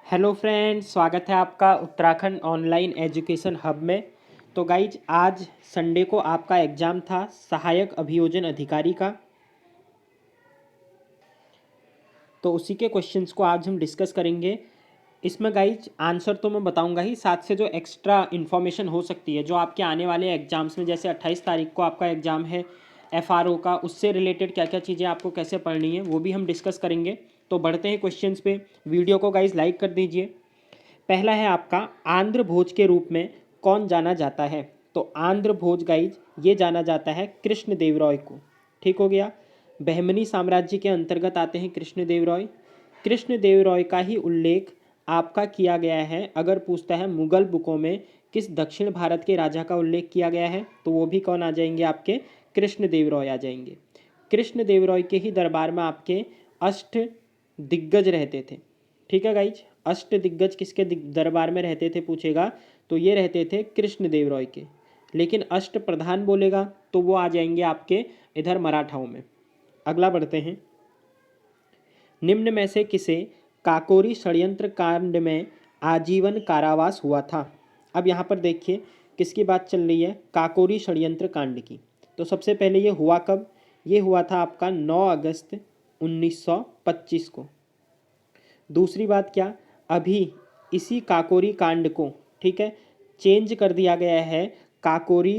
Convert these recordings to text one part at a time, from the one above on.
Hello friends, स्वागत है आपका उत्तराखंड ऑनलाइन एजुकेशन हब में। तो गाइज आज संडे को आपका एग्ज़ाम था सहायक अभियोजन अधिकारी का। तो उसी के क्वेश्चंस को आज हम डिस्कस करेंगे। इसमें गाइज आंसर तो मैं बताऊंगा ही, साथ से जो एक्स्ट्रा इन्फॉर्मेशन हो सकती है जो आपके आने वाले एग्जाम्स में, जैसे 28 तारीख को आपका एग्ज़ाम है एफआरओ का, उससे रिलेटेड क्या क्या चीज़ें आपको कैसे पढ़नी है वो भी हम डिस्कस करेंगे। तो बढ़ते हैं क्वेश्चंस पे। वीडियो को गाइज लाइक कर दीजिए। पहला है आपका, आंध्र भोज के रूप में कौन जाना जाता है? तो आंध्र भोज गाइज ये जाना जाता है कृष्ण देव रॉय को। ठीक हो गया। बहमनी साम्राज्य के अंतर्गत आते हैं कृष्ण देव रॉय। कृष्ण देव रॉय का ही उल्लेख आपका किया गया है। अगर पूछता है मुगल बुकों में किस दक्षिण भारत के राजा का उल्लेख किया गया है, तो वो भी कौन आ जाएंगे? आपके कृष्ण देव रॉय आ जाएंगे। कृष्ण देव रॉय के ही दरबार में आपके अष्ट दिग्गज रहते थे। ठीक है गाइज, अष्ट दिग्गज किसके दरबार में रहते थे पूछेगा, तो ये रहते थे कृष्ण देव रॉय के। लेकिन अष्ट प्रधान बोलेगा तो वो आ जाएंगे आपके इधर मराठाओं में। अगला बढ़ते हैं। निम्न में से किसे काकोरी षड्यंत्र कांड में आजीवन कारावास हुआ था? अब यहाँ पर देखिए किसकी बात चल रही है, काकोरी षड्यंत्र कांड की। तो सबसे पहले ये हुआ कब? ये हुआ था आपका 9 अगस्त 1925 को। दूसरी बात क्या, अभी इसी काकोरी कांड को, ठीक है, चेंज कर दिया गया है। काकोरी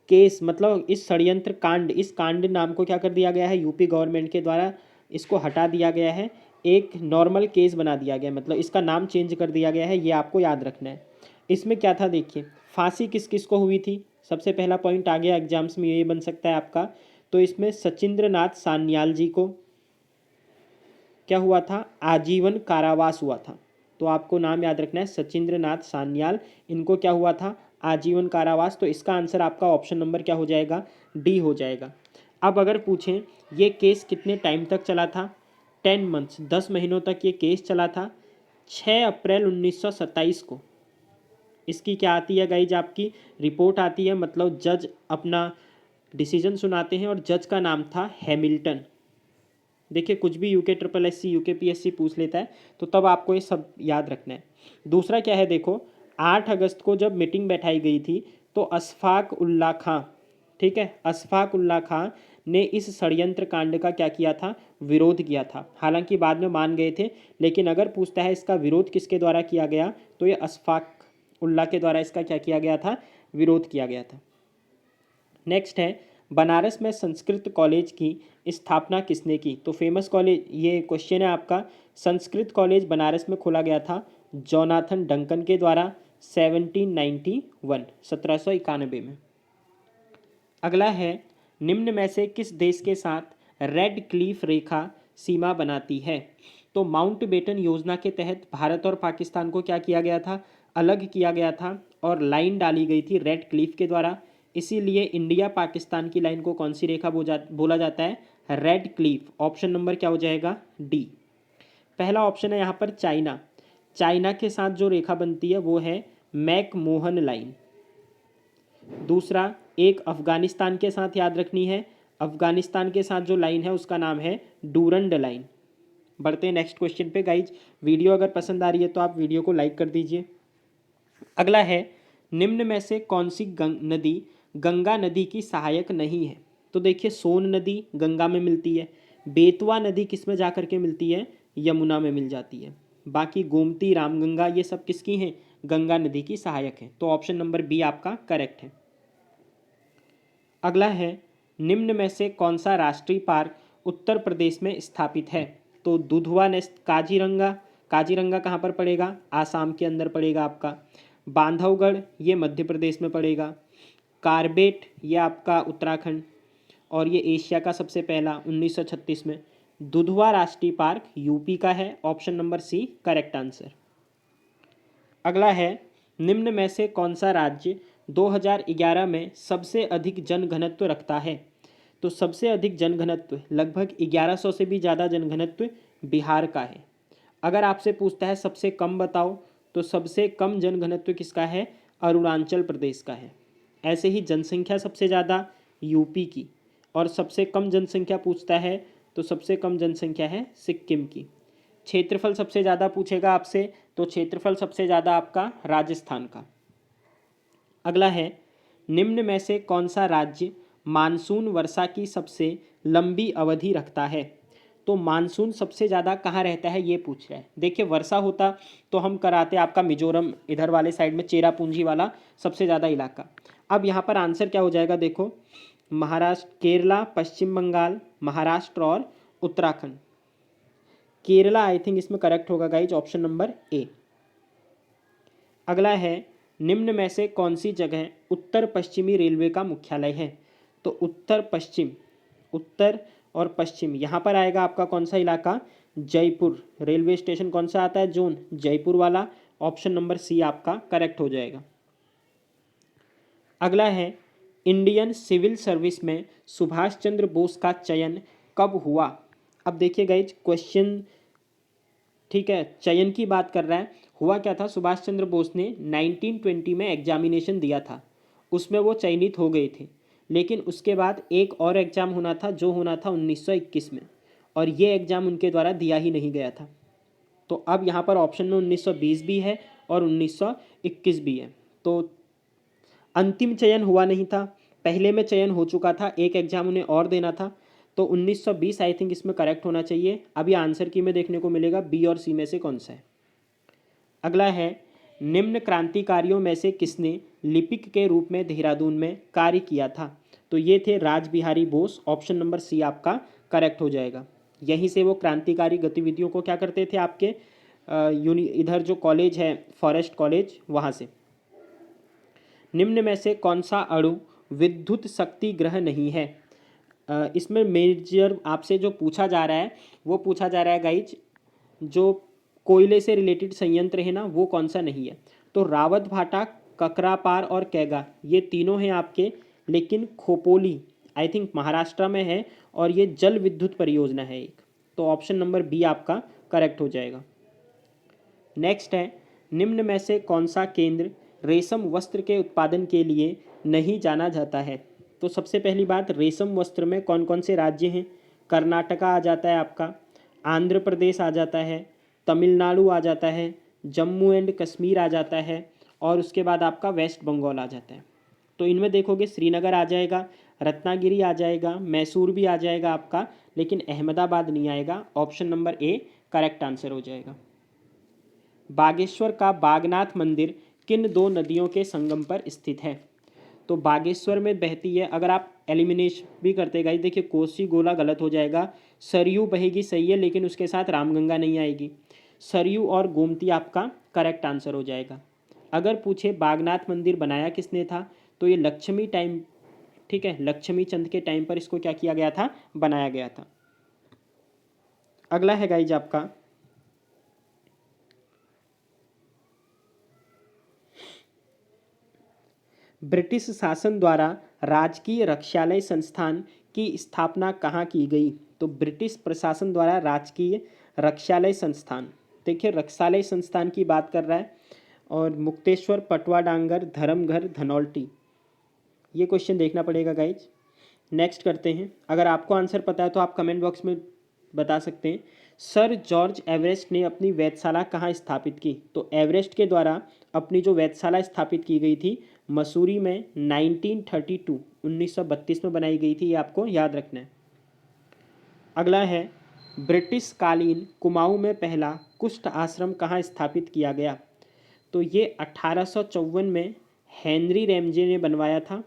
केस मतलब इस षड्यंत्र कांड, इस कांड नाम को क्या कर दिया गया है यूपी गवर्नमेंट के द्वारा, इसको हटा दिया गया है। एक नॉर्मल केस बना दिया गया, मतलब इसका नाम चेंज कर दिया गया है, ये आपको याद रखना है। इसमें क्या था देखिए, फांसी किस किस को हुई थी? सबसे पहला पॉइंट आ गया एग्जाम्स में, ये बन सकता है आपका। तो इसमें सचिंद्र नाथ सान्याल जी को क्या हुआ था? आजीवन कारावास हुआ था। तो आपको नाम याद रखना है, सचिंद्र नाथ सान्याल, इनको क्या हुआ था? आजीवन कारावास। तो इसका आंसर आपका ऑप्शन नंबर क्या हो जाएगा? डी हो जाएगा। अब अगर पूछें ये केस कितने टाइम तक चला था? 10 मंथ्स, 10 महीनों तक ये केस चला था। 6 अप्रैल 1927 को इसकी क्या आती है गाइज, आपकी रिपोर्ट आती है, मतलब जज अपना डिसीजन सुनाते हैं, और जज का नाम था हैमिल्टन। देखिए कुछ भी UK triple S C UK P S C पूछ लेता है, तो तब आपको ये सब याद रखना है। दूसरा क्या है देखो, 8 अगस्त को जब मीटिंग बैठाई गई थी तो अशफाक उल्ला खां, ठीक है, अशफाक उल्ला खां ने इस षड्यंत्र कांड का क्या किया था? विरोध किया था। हालांकि बाद में मान गए थे, लेकिन अगर पूछता है इसका विरोध किसके द्वारा किया गया, तो ये अशफाक उल्ला के द्वारा इसका क्या किया गया था? विरोध किया गया था। नेक्स्ट है, बनारस में संस्कृत कॉलेज की स्थापना किसने की? तो फेमस कॉलेज, ये क्वेश्चन है आपका। संस्कृत कॉलेज बनारस में खोला गया था जोनाथन डंकन के द्वारा 1791, 1791 में। अगला है, निम्न में से किस देश के साथ रेड क्लिफ रेखा सीमा बनाती है? तो माउंट बेटन योजना के तहत भारत और पाकिस्तान को क्या किया गया था? अलग किया गया था, और लाइन डाली गई थी रेड क्लिफ के द्वारा। इसीलिए इंडिया पाकिस्तान की लाइन को कौन सी रेखा बोला जाता है? Red Cliff. ऑप्शन नंबर क्या हो जाएगा? डी। पहला ऑप्शन है यहाँ पर चाइना। चाइना के साथ जो रेखा बनती है वो है मैकमोहन लाइन। दूसरा, एक अफगानिस्तान के साथ याद रखनी है, अफगानिस्तान के साथ जो लाइन है उसका नाम है डूरंड लाइन। बढ़ते हैं नेक्स्ट क्वेश्चन पे गाइज। वीडियो अगर पसंद आ रही है तो आप वीडियो को लाइक कर दीजिए। अगला है, निम्न में से कौन सी नदी गंगा नदी की सहायक नहीं है? तो देखिए सोन नदी गंगा में मिलती है, बेतवा नदी किस में जा करके मिलती है? यमुना में मिल जाती है। बाकी गोमती, रामगंगा, ये सब किसकी हैं? गंगा नदी की सहायक है। तो ऑप्शन नंबर बी आपका करेक्ट है। अगला है, निम्न में से कौन सा राष्ट्रीय पार्क उत्तर प्रदेश में स्थापित है? तो दुधवा नेस्ट, काजीरंगा, काजीरंगा कहाँ पर पड़ेगा? आसाम के अंदर पड़ेगा आपका। बांधवगढ़ ये मध्य प्रदेश में पड़ेगा। कार्बेट ये आपका उत्तराखंड, और ये एशिया का सबसे पहला 1936 में। दुधवा राष्ट्रीय पार्क यूपी का है। Option number C correct answer. अगला है, निम्न में से कौन सा राज्य 2011 में सबसे अधिक जनघनत्व रखता है? तो सबसे अधिक जनघनत्व, लगभग 1100 से भी ज़्यादा जनघनत्व बिहार का है। अगर आपसे पूछता है सबसे कम बताओ, तो सबसे कम जनघनत्व किसका है? अरुणाचल प्रदेश का है। ऐसे ही जनसंख्या सबसे ज़्यादा यूपी की, और सबसे कम जनसंख्या पूछता है तो सबसे कम जनसंख्या है सिक्किम की। क्षेत्रफल सबसे ज़्यादा पूछेगा आपसे, तो क्षेत्रफल सबसे ज़्यादा आपका राजस्थान का। अगला है, निम्न में से कौन सा राज्य मानसून वर्षा की सबसे लंबी अवधि रखता है? तो मानसून सबसे ज़्यादा कहाँ रहता है ये पूछ रहा है। देखिए वर्षा होता तो हम कराते आपका मिजोरम इधर वाले साइड में, चेरापूंजी वाला सबसे ज़्यादा इलाका। अब यहाँ पर आंसर क्या हो जाएगा देखो, महाराष्ट्र, केरला, पश्चिम बंगाल, महाराष्ट्र और उत्तराखंड। केरला आई थिंक इसमें करेक्ट होगा गाइज, ऑप्शन नंबर ए। अगला है, निम्न में से कौन सी जगह उत्तर पश्चिमी रेलवे का मुख्यालय है? तो उत्तर पश्चिम, उत्तर और पश्चिम यहाँ पर आएगा आपका कौन सा इलाका? जयपुर। रेलवे स्टेशन कौन सा आता है जोन? जयपुर वाला। ऑप्शन नंबर सी आपका करेक्ट हो जाएगा। अगला है, इंडियन सिविल सर्विस में सुभाष चंद्र बोस का चयन कब हुआ? अब देखिए गाइज क्वेश्चन, ठीक है, चयन की बात कर रहा है। हुआ क्या था, सुभाष चंद्र बोस ने 1920 में एग्जामिनेशन दिया था, उसमें वो चयनित हो गए थे। लेकिन उसके बाद एक और एग्ज़ाम होना था जो होना था 1921 में, और ये एग्ज़ाम उनके द्वारा दिया ही नहीं गया था। तो अब यहाँ पर ऑप्शन में 1920 भी है और 1921 भी है। तो अंतिम चयन हुआ नहीं था, पहले में चयन हो चुका था, एक एग्ज़ाम उन्हें और देना था। तो 1920 आई थिंक इसमें करेक्ट होना चाहिए। अभी आंसर की में देखने को मिलेगा बी और सी में से कौन सा है। अगला है, निम्न क्रांतिकारियों में से किसने लिपिक के रूप में देहरादून में कार्य किया था? तो ये थे Raj Bihari Bose. Option number C आपका करेक्ट हो जाएगा। यहीं से वो क्रांतिकारी गतिविधियों को क्या करते थे आपके इधर जो कॉलेज है फॉरेस्ट कॉलेज, वहाँ से। निम्न में से कौन सा अणु विद्युत शक्ति ग्रह नहीं है? इसमें मेजर आपसे जो पूछा जा रहा है वो पूछा जा रहा है गाइज, जो कोयले से रिलेटेड संयंत्र है ना, वो कौन सा नहीं है? तो रावत भाटा, ककरापार और कैगा, ये तीनों हैं आपके। लेकिन खोपोली आई थिंक महाराष्ट्र में है और ये जल विद्युत परियोजना है एक। तो ऑप्शन नंबर बी आपका करेक्ट हो जाएगा। नेक्स्ट है, निम्न में से कौन सा केंद्र रेशम वस्त्र के उत्पादन के लिए नहीं जाना जाता है? तो सबसे पहली बात, रेशम वस्त्र में कौन कौन से राज्य हैं? कर्नाटका आ जाता है आपका, आंध्र प्रदेश आ जाता है, तमिलनाडु आ जाता है, जम्मू एंड कश्मीर आ जाता है, और उसके बाद आपका वेस्ट बंगाल आ जाता है। तो इनमें देखोगे श्रीनगर आ जाएगा, रत्नागिरी आ जाएगा, मैसूर भी आ जाएगा आपका, लेकिन अहमदाबाद नहीं आएगा। Option number A correct answer हो जाएगा। बागेश्वर का बागनाथ मंदिर किन दो नदियों के संगम पर स्थित है? तो बागेश्वर में बहती है, अगर आप एलिमिनेशन भी करते गाइस, देखिए कोसी गोला गलत हो जाएगा, सरयू बहेगी सही है, लेकिन उसके साथ रामगंगा नहीं आएगी। सरयू और गोमती आपका करेक्ट आंसर हो जाएगा। अगर पूछे बागनाथ मंदिर बनाया किसने था, तो ये लक्ष्मी टाइम, ठीक है, लक्ष्मी चंद के टाइम पर इसको क्या किया गया था, बनाया गया था। अगला है गाइज आपका, ब्रिटिश शासन द्वारा राजकीय रक्षालय संस्थान की स्थापना कहाँ की गई? तो ब्रिटिश प्रशासन द्वारा राजकीय रक्षालय संस्थान, देखिए रक्षालय संस्थान की बात कर रहा है। और मुक्तेश्वर, पटवा डांगर, धर्मघर, धनौल्टी, ये क्वेश्चन देखना पड़ेगा गाइज। नेक्स्ट करते हैं, अगर आपको आंसर पता है तो आप कमेंट बॉक्स में बता सकते हैं। सर जॉर्ज एवरेस्ट ने अपनी वेधशाला कहाँ स्थापित की? तो एवरेस्ट के द्वारा अपनी जो वेधशाला स्थापित की गई थी मसूरी में 1932 में बनाई गई थी, ये आपको याद रखना है। अगला है, ब्रिटिश कालीन कुमाऊं में पहला कुष्ठ आश्रम कहाँ स्थापित किया गया? तो ये 1854 में हेनरी रैमजे ने बनवाया था।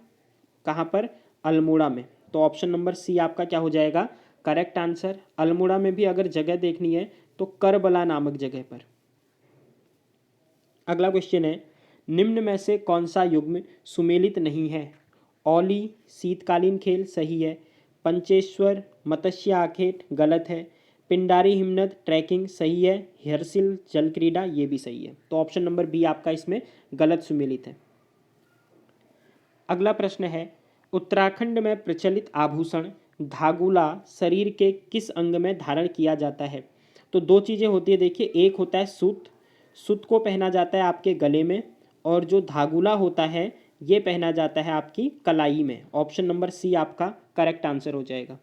कहाँ पर? अल्मोड़ा में। तो ऑप्शन नंबर सी आपका क्या हो जाएगा, करेक्ट आंसर। अल्मोड़ा में भी अगर जगह देखनी है तो करबला नामक जगह पर। अगला क्वेश्चन है, निम्न में से कौन सा युग्म सुमेलित नहीं है? औली शीतकालीन खेल सही है, पंचेश्वर मत्स्य आखेट गलत है, पिंडारी हिमनद ट्रैकिंग सही है, हर्सिल जल क्रीड़ा ये भी सही है। तो ऑप्शन नंबर बी आपका इसमें गलत सुमेलित है। अगला प्रश्न है, उत्तराखंड में प्रचलित आभूषण धागुला शरीर के किस अंग में धारण किया जाता है? तो दो चीज़ें होती है, देखिए एक होता है सूत, सूत को पहना जाता है आपके गले में, और जो धागुला होता है ये पहना जाता है आपकी कलाई में। ऑप्शन नंबर सी आपका करेक्ट आंसर हो जाएगा।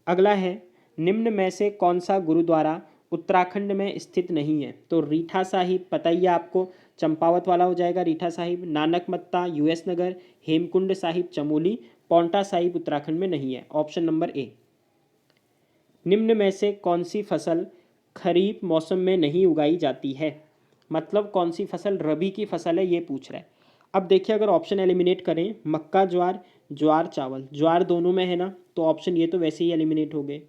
अगला है, निम्न में से कौन सा गुरुद्वारा उत्तराखंड में स्थित नहीं है। तो रीठा साहिब पता ही है आपको, चंपावत वाला हो जाएगा रीठा साहिब। नानकमत्ता यूएस नगर, हेमकुंड साहिब चमोली, पांवटा साहिब उत्तराखंड में नहीं है। Option number A. निम्न में से कौन सी फसल खरीफ मौसम में नहीं उगाई जाती है? मतलब कौन सी फसल रबी की फसल है ये पूछ रहा है। अब देखिए अगर ऑप्शन एलिमिनेट करें, मक्का ज्वार, ज्वार चावल, ज्वार दोनों में है ना, तो ऑप्शन ये तो वैसे ही एलिमिनेट हो गए।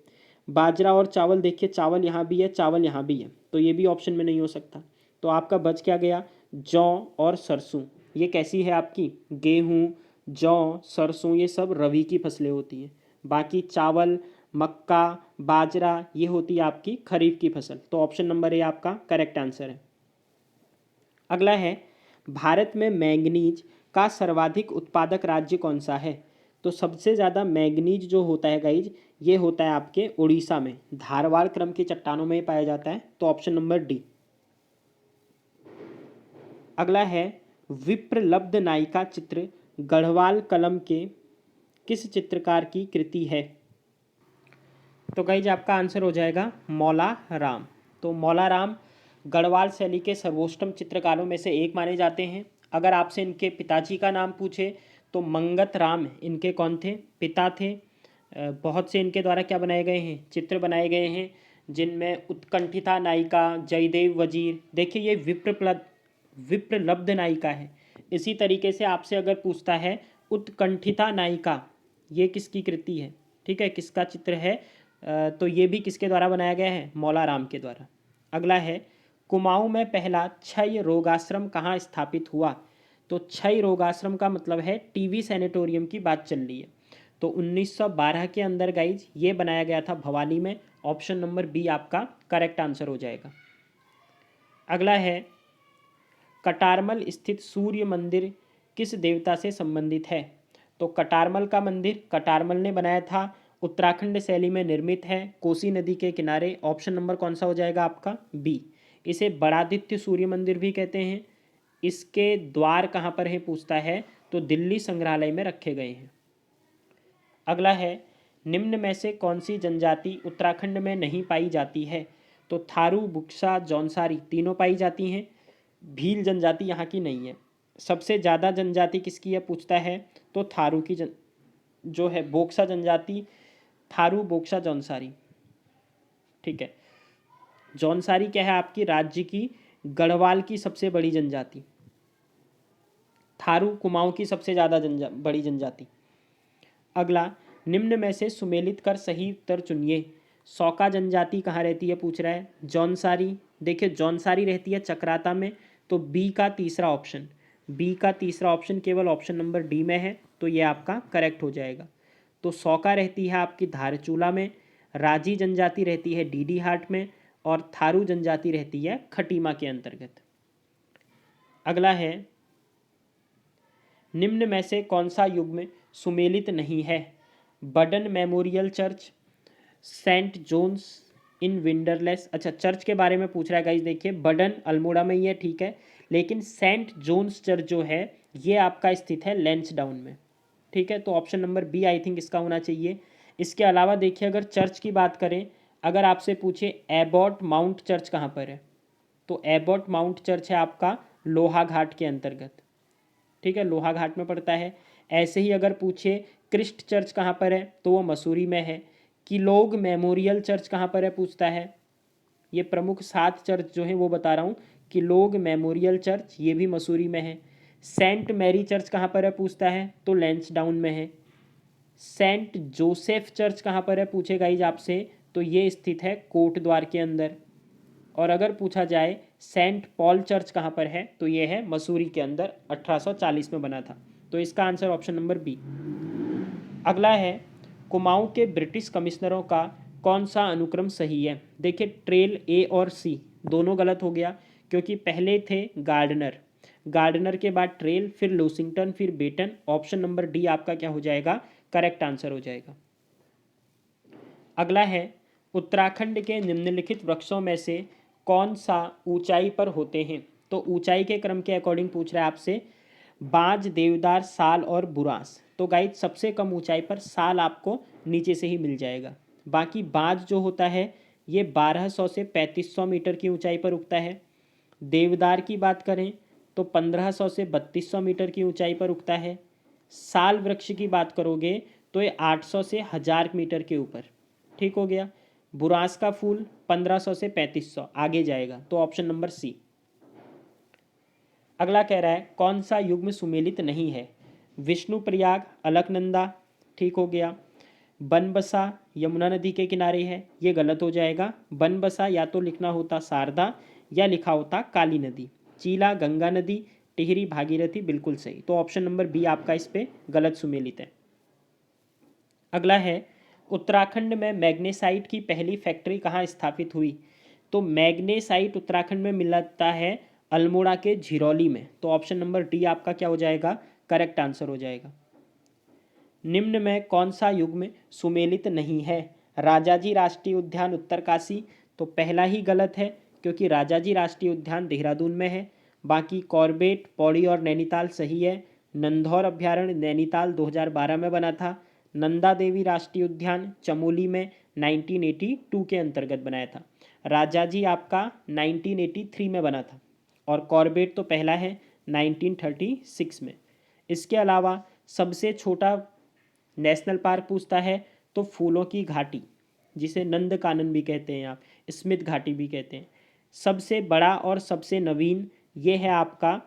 बाजरा और चावल, देखिए चावल यहाँ भी है, चावल यहाँ भी है, तो ये भी ऑप्शन में नहीं हो सकता। तो आपका बच क्या गया? जौ और सरसों। ये कैसी है आपकी? गेहूँ, जौ, सरसों ये सब रबी की फसलें होती हैं। बाकी चावल, मक्का, बाजरा ये होती है आपकी खरीफ की फसल। तो ऑप्शन नंबर ए आपका करेक्ट आंसर है। अगला है, भारत में मैंगनीज का सर्वाधिक उत्पादक राज्य कौन सा है? तो सबसे ज़्यादा मैंगनीज जो होता है गाइज, ये होता है आपके उड़ीसा में, धारवाड़ क्रम की चट्टानों में पाया जाता है। तो ऑप्शन नंबर डी। अगला है, विप्रलब्ध नायिका चित्र गढ़वाल कलम के किस चित्रकार की कृति है? तो गाइज आपका आंसर हो जाएगा मौला राम। तो मौला राम गढ़वाल शैली के सर्वोत्तम चित्रकारों में से एक माने जाते हैं। अगर आपसे इनके पिताजी का नाम पूछे तो मंगत राम इनके कौन थे? पिता थे। बहुत से इनके द्वारा क्या बनाए गए हैं? चित्र बनाए गए हैं, जिनमें उत्कंठिता नायिका, जयदेव वजीर, देखिए ये विप्रलब्ध नायिका है। इसी तरीके से आपसे अगर पूछता है उत्कंठिता नायिका ये किसकी कृति है, ठीक है, किसका चित्र है, तो ये भी किसके द्वारा बनाया गया है? मौला राम के द्वारा। अगला है, कुमाऊं में पहला क्षय रोगाश्रम कहाँ स्थापित हुआ? तो क्षय रोगाश्रम का मतलब है टीबी सैनिटोरियम की बात चल रही है। तो 1912 के अंदर गाइज ये बनाया गया था भवानी में। ऑप्शन नंबर बी आपका करेक्ट आंसर हो जाएगा। अगला है, कटारमल स्थित सूर्य मंदिर किस देवता से संबंधित है? तो कटारमल का मंदिर कटारमल ने बनाया था, उत्तराखंड शैली में निर्मित है, कोसी नदी के किनारे। ऑप्शन नंबर कौन सा हो जाएगा आपका? बी। इसे बड़ादित्य सूर्य मंदिर भी कहते हैं। इसके द्वार कहाँ पर है पूछता है, तो दिल्ली संग्रहालय में रखे गए हैं। अगला है, निम्न में से कौन सी जनजाति उत्तराखंड में नहीं पाई जाती है? तो थारू, बुक्सा, जौनसारी तीनों पाई जाती हैं। भील जनजाति यहाँ की नहीं है। सबसे ज़्यादा जनजाति किसकी है पूछता है, तो थारू की जो है बोक्सा जनजाति, थारू, बोक्सा, जौनसारी, ठीक है। जौनसारी क्या है आपकी? राज्य की गढ़वाल की सबसे बड़ी जनजाति। थारू कुमाऊं की सबसे ज़्यादा बड़ी जनजाति। अगला, निम्न में से सुमेलित कर सही उत्तर चुनिए। सौका जनजाति कहाँ रहती है पूछ रहा है? जौनसारी, देखिए जौनसारी रहती है चक्राता में। तो बी का तीसरा ऑप्शन, बी का तीसरा ऑप्शन केवल ऑप्शन नंबर डी में है, तो ये आपका करेक्ट हो जाएगा। तो सौका रहती है आपकी धारचूला में, राजी जनजाति रहती है डीडी हाट में, और थारू जनजाति रहती है खटीमा के अंतर्गत। अगला है, निम्न में से कौन सा युग्म सुमेलित नहीं है? बडन मेमोरियल चर्च, सेंट जोन्स इन विंडरलेस। अच्छा, चर्च के बारे में पूछ रहा है गाइस। देखिए बडन अल्मोड़ा में ही है, ठीक है, लेकिन सेंट जोन्स चर्च जो है ये आपका स्थित है लैंसडाउन में, ठीक है। तो option number B I think इसका होना चाहिए। इसके अलावा देखिए अगर चर्च की बात करें, अगर आपसे पूछे एबॉट माउंट चर्च कहाँ पर है, तो एबॉट माउंट चर्च है आपका लोहाघाट के अंतर्गत, ठीक है, लोहाघाट में पड़ता है। ऐसे ही अगर पूछे क्रिस्ट चर्च कहाँ पर है, तो वो मसूरी में है। किलोग मेमोरियल चर्च कहाँ पर है पूछता है। ये प्रमुख 7 चर्च जो हैं वो बता रहा हूँ। किलोग मेमोरियल चर्च ये भी मसूरी में है। सेंट मैरी चर्च कहाँ पर है पूछता है, तो लैंसडाउन में है। सेंट जोसेफ चर्च कहाँ पर है पूछेगा ही आपसे, तो ये स्थित है कोटद्वार के अंदर। और अगर पूछा जाए सेंट पॉल चर्च कहाँ पर है, तो ये है मसूरी के अंदर, 1840 में बना था। तो इसका आंसर ऑप्शन नंबर बी। अगला है, कुमाऊं के ब्रिटिश कमिश्नरों का कौन सा अनुक्रम सही है? देखिए ट्रेल ए और सी दोनों गलत हो गया, क्योंकि पहले थे गार्डनर, गार्डनर के बाद ट्रेल, फिर लूसिंगटन, फिर बेटन। ऑप्शन नंबर डी आपका क्या हो जाएगा? करेक्ट आंसर हो जाएगा। अगला है, उत्तराखंड के निम्नलिखित वृक्षों में से कौन सा ऊंचाई पर होते हैं? तो ऊंचाई के क्रम के अकॉर्डिंग पूछ रहा है आपसे। बाज, देवदार, साल और बुरांस। तो गाइड सबसे कम ऊंचाई पर साल आपको नीचे से ही मिल जाएगा। बाकी बाज जो होता है ये 1200 से 3500 मीटर की ऊंचाई पर उगता है। देवदार की बात करें तो 1500 से 3200 मीटर की ऊंचाई पर उगता है। साल वृक्ष की बात करोगे तो ये 800 से 1000 मीटर के ऊपर। ठीक हो गया। बुरांस का फूल 1500 से 3500 आगे जाएगा, तो ऑप्शन नंबर सी। अगला कह रहा है कौन सा युग्म सुमेलित नहीं है? विष्णुप्रयाग, अलकनंदा, ठीक हो गया। बनबसा यमुना नदी के किनारे है, ये गलत हो जाएगा। बनबसा या तो लिखना होता शारदा या लिखा होता काली नदी। चीला गंगा नदी, टिहरी भागीरथी, बिल्कुल सही। तो ऑप्शन नंबर बी आपका इस पे गलत सुमेलित है। अगला है उत्तराखंड में मैग्नेसाइट की पहली फैक्ट्री कहाँ स्थापित हुई? तो मैग्नेसाइट उत्तराखंड में मिलता है अल्मोड़ा के झिरौली में। तो ऑप्शन नंबर डी आपका क्या हो जाएगा? करेक्ट आंसर हो जाएगा। निम्न में कौन सा युग्म सुमेलित नहीं है? राजाजी राष्ट्रीय उद्यान उत्तरकाशी, तो पहला ही गलत है क्योंकि राजाजी राष्ट्रीय उद्यान देहरादून में है। बाकी कॉर्बेट, पौड़ी और नैनीताल सही है। नंधौर अभ्यारण्य नैनीताल 2012 में बना था। नंदा देवी राष्ट्रीय उद्यान चमोली में 1982 के अंतर्गत बनाया था। राजाजी आपका 1983 में बना था और कॉर्बेट तो पहला है 1936 में। इसके अलावा सबसे छोटा नेशनल पार्क पूछता है तो फूलों की घाटी, जिसे नंदकानन भी कहते हैं आप, स्मिथ घाटी भी कहते हैं। सबसे बड़ा और सबसे नवीन ये है आपका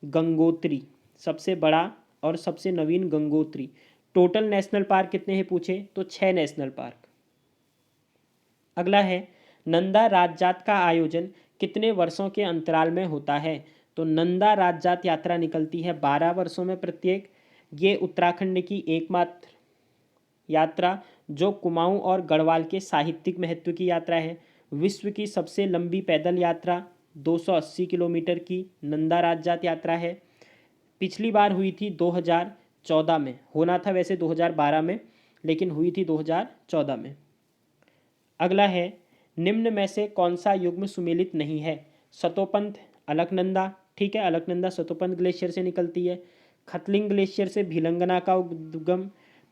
गंगोत्री, सबसे बड़ा और सबसे नवीन गंगोत्री। टोटल नेशनल पार्क कितने हैं पूछे तो 6 नेशनल पार्क। अगला है नंदा राजजात का आयोजन कितने वर्षों के अंतराल में होता है? तो नंदा राजजात यात्रा निकलती है 12 वर्षों में प्रत्येक। ये उत्तराखंड की एकमात्र यात्रा जो कुमाऊं और गढ़वाल के साहित्यिक महत्व की यात्रा है। विश्व की सबसे लंबी पैदल यात्रा 280 किलोमीटर की नंदा राजजात यात्रा है। पिछली बार हुई थी 2014 में, होना था वैसे 2012 में, लेकिन हुई थी 2014 में। अगला है निम्न में से कौन सा युग्म सुमेलित नहीं है? सतोपंथ, अलकनंदा, ठीक है, अलकनंदा सतोपंथ ग्लेशियर से निकलती है। खतलिंग ग्लेशियर से भिलंगना का उद्गम,